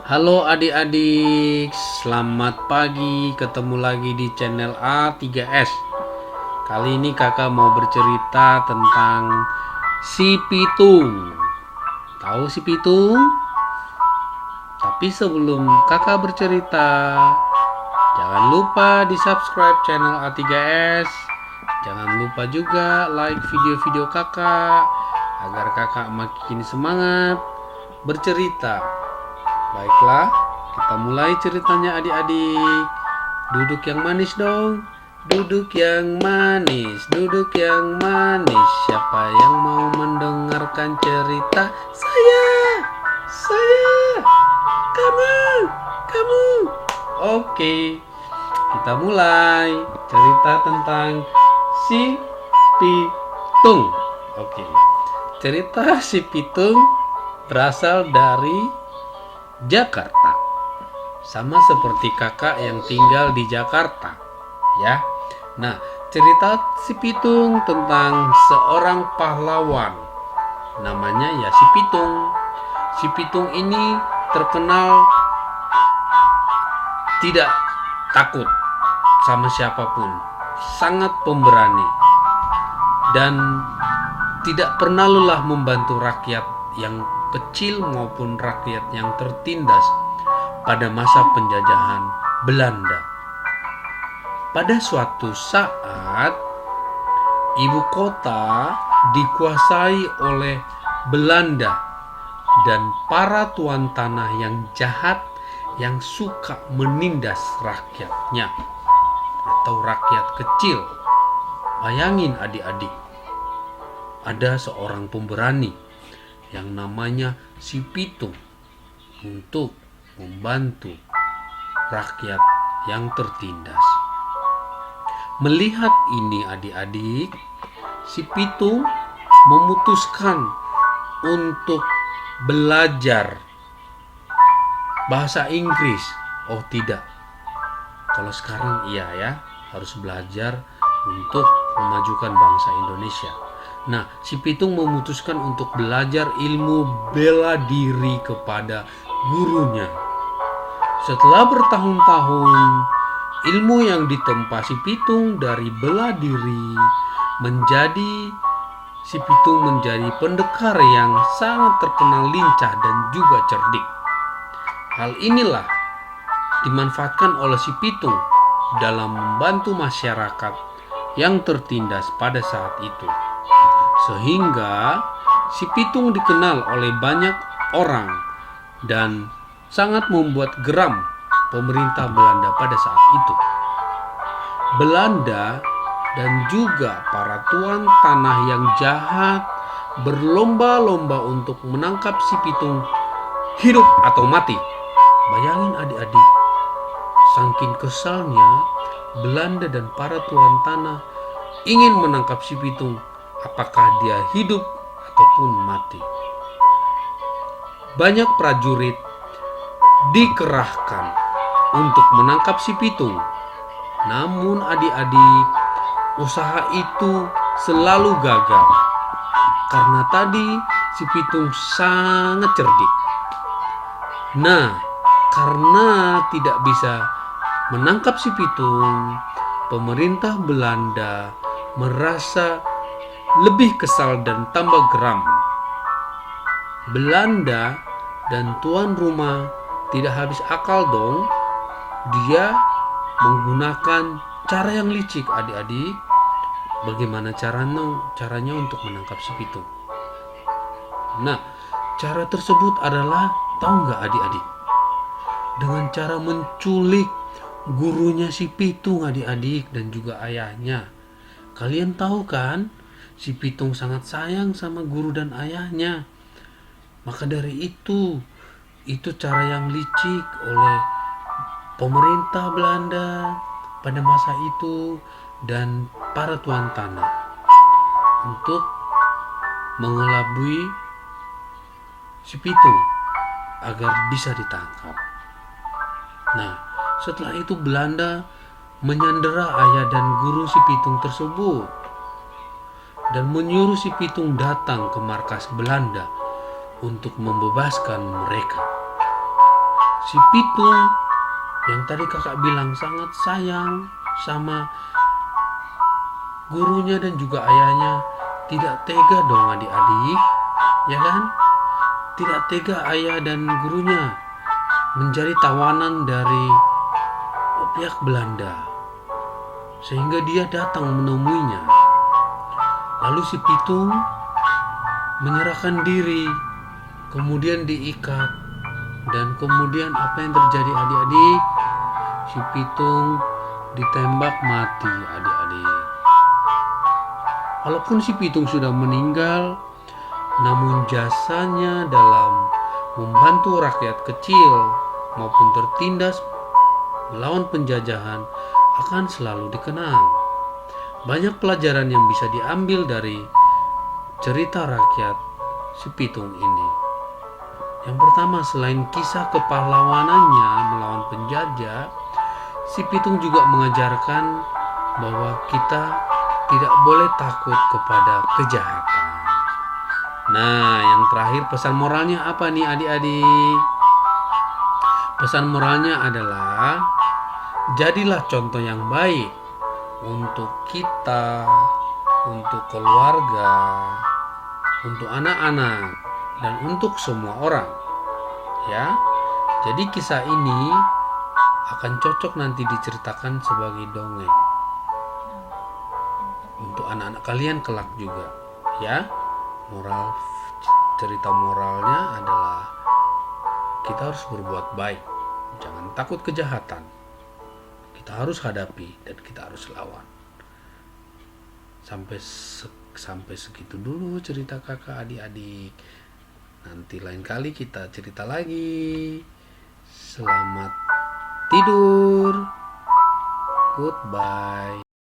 Halo adik-adik, selamat pagi. Ketemu lagi di channel A3S. Kali ini kakak mau bercerita tentang si Pitung. Tahu si Pitung? Tapi sebelum kakak bercerita, jangan lupa di subscribe channel A3S. Jangan lupa juga like video-video kakak agar kakak makin semangat bercerita. Baiklah, kita mulai ceritanya adik-adik. Duduk yang manis dong. Duduk yang manis, duduk yang manis. Siapa yang mau mendengarkan cerita? Saya, kamu. Oke, kita mulai cerita tentang si Pitung. Oke, cerita si Pitung berasal dari Jakarta. Sama seperti kakak yang tinggal di Jakarta, ya. Nah, cerita si Pitung tentang seorang pahlawan. Namanya ya si Pitung. Si Pitung ini terkenal tidak takut sama siapapun, sangat pemberani dan tidak pernah lelah membantu rakyat yang kecil maupun rakyat yang tertindas pada masa penjajahan Belanda. Pada suatu saat, ibu kota dikuasai oleh Belanda dan para tuan tanah yang jahat yang suka menindas rakyatnya atau rakyat kecil. Bayangin adik-adik, ada seorang pemberani yang namanya si Pitung untuk membantu rakyat yang tertindas. Melihat ini adik-adik, si Pitung memutuskan untuk belajar bahasa Inggris. Oh tidak, kalau sekarang iya ya, harus belajar untuk memajukan bangsa Indonesia. Nah, si Pitung memutuskan untuk belajar ilmu bela diri kepada gurunya. Setelah bertahun-tahun, ilmu yang ditempa si Pitung dari bela diri si Pitung menjadi pendekar yang sangat terkenal lincah dan juga cerdik. Hal inilah dimanfaatkan oleh si Pitung dalam membantu masyarakat yang tertindas pada saat itu. Sehingga si Pitung dikenal oleh banyak orang dan sangat membuat geram pemerintah Belanda pada saat itu. Belanda dan juga para tuan tanah yang jahat berlomba-lomba untuk menangkap si Pitung hidup atau mati. Bayangin adik-adik, saking kesalnya Belanda dan para tuan tanah ingin menangkap si Pitung, apakah dia hidup ataupun mati. Banyak prajurit dikerahkan untuk menangkap si Pitung. Namun adik-adik, usaha itu selalu gagal karena tadi si Pitung sangat cerdik. Nah, karena tidak bisa menangkap si Pitung, pemerintah Belanda merasa lebih kesal dan tambah geram. Belanda dan tuan rumah tidak habis akal dong. Dia menggunakan cara yang licik adik-adik. Bagaimana caranya untuk menangkap si Pitung? Nah, cara tersebut adalah, tahu nggak adik-adik? Dengan cara menculik gurunya si Pitung adik-adik dan juga ayahnya. Kalian tahu kan? Si Pitung sangat sayang sama guru dan ayahnya. Maka dari itu cara yang licik oleh pemerintah Belanda pada masa itu dan para tuan tanah untuk mengelabui si Pitung agar bisa ditangkap. Nah, setelah itu Belanda menyandera ayah dan guru si Pitung tersebut dan menyuruh si Pitung datang ke markas Belanda untuk membebaskan mereka. si Pitung yang tadi kakak bilang sangat sayang sama gurunya dan juga ayahnya, tidak tega dong adik-adik, ya kan? Tidak tega ayah dan gurunya menjadi tawanan dari pihak Belanda, sehingga dia datang menemuinya. Lalu si Pitung menyerahkan diri, kemudian diikat, dan kemudian apa yang terjadi adik-adik? Si Pitung ditembak mati adik-adik. Walaupun si Pitung sudah meninggal, namun jasanya dalam membantu rakyat kecil maupun tertindas melawan penjajahan akan selalu dikenang. Banyak pelajaran yang bisa diambil dari cerita rakyat si Pitung ini. Yang pertama, selain kisah kepahlawanannya melawan penjajah, si Pitung juga mengajarkan bahwa kita tidak boleh takut kepada kejahatan. Nah, yang terakhir pesan moralnya apa nih adik-adik? Pesan moralnya adalah jadilah contoh yang baik untuk kita, untuk keluarga, untuk anak-anak, dan untuk semua orang. Ya. Jadi kisah ini akan cocok nanti diceritakan sebagai dongeng untuk anak-anak kalian kelak juga, ya. Cerita moralnya adalah kita harus berbuat baik, jangan takut kejahatan. Kita harus hadapi dan kita harus lawan. Sampai segitu dulu cerita kakak adik-adik. Nanti lain kali kita cerita lagi. Selamat tidur. Goodbye.